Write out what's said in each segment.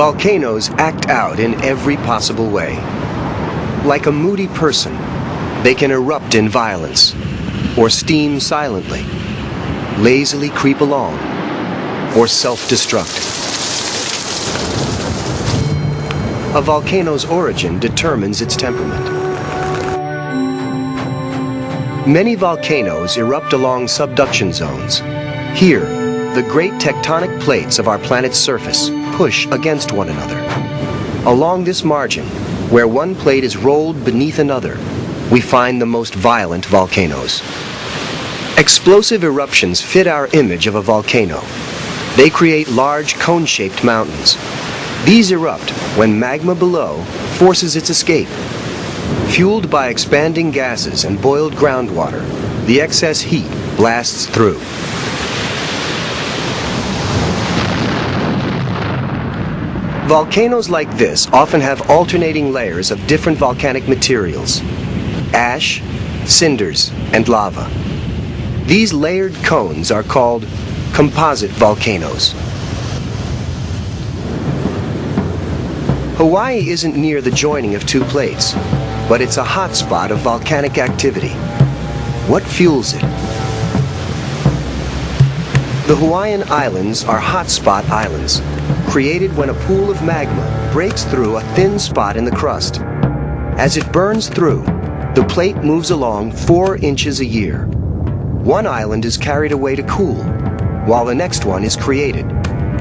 Volcanoes act out in every possible way. Like a moody person, they can erupt in violence, or steam silently, lazily creep along, or self-destruct. A volcano's origin determines its temperament. Many volcanoes erupt along subduction zones. Here, the great tectonic plates of our planet's surface push against one another. Along this margin, where one plate is rolled beneath another, we find the most violent volcanoes. Explosive eruptions fit our image of a volcano. They create large cone-shaped mountains. These erupt when magma below forces its escape. Fueled by expanding gases and boiled groundwater, the excess heat blasts through. Volcanoes like this often have alternating layers of different volcanic materials: ash, cinders, and lava. These layered cones are called composite volcanoes. Hawaii isn't near the joining of two plates, but it's a hotspot of volcanic activity. What fuels it? The Hawaiian Islands are hotspot islands, created when a pool of magma breaks through a thin spot in the crust. As it burns through, the plate moves along 4 inches a year. One island is carried away to cool, while the next one is created,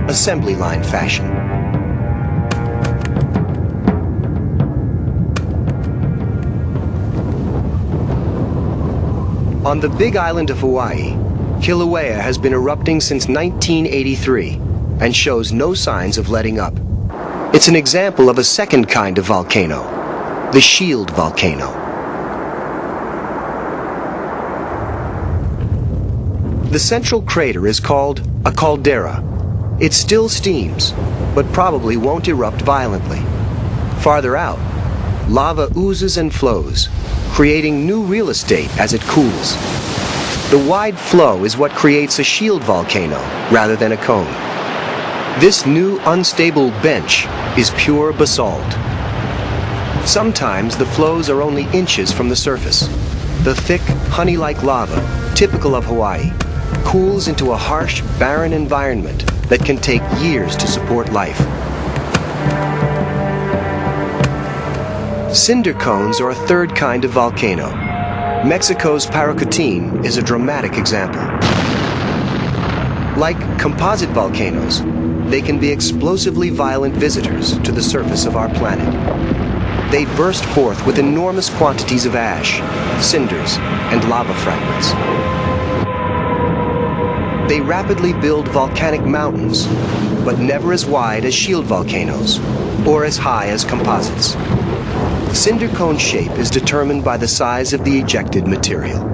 assembly line fashion. On the Big Island of Hawaii, Kilauea has been erupting since 1983 and shows no signs of letting up. It's an example of a second kind of volcano, the shield volcano. The central crater is called a caldera. It still steams, but probably won't erupt violently. Farther out, lava oozes and flows, creating new real estate as it cools. The wide flow is what creates a shield volcano rather than a cone. This new unstable bench is pure basalt. Sometimes the flows are only inches from the surface. The thick, honey-like lava, typical of Hawaii, cools into a harsh, barren environment that can take years to support life. Cinder cones are a third kind of volcano. Mexico's Paracutin is a dramatic example. Like composite volcanoes, they can be explosively violent visitors to the surface of our planet. They burst forth with enormous quantities of ash, cinders, and lava fragments. They rapidly build volcanic mountains, but never as wide as shield volcanoes, or as high as composites. Cinder cone shape is determined by the size of the ejected material.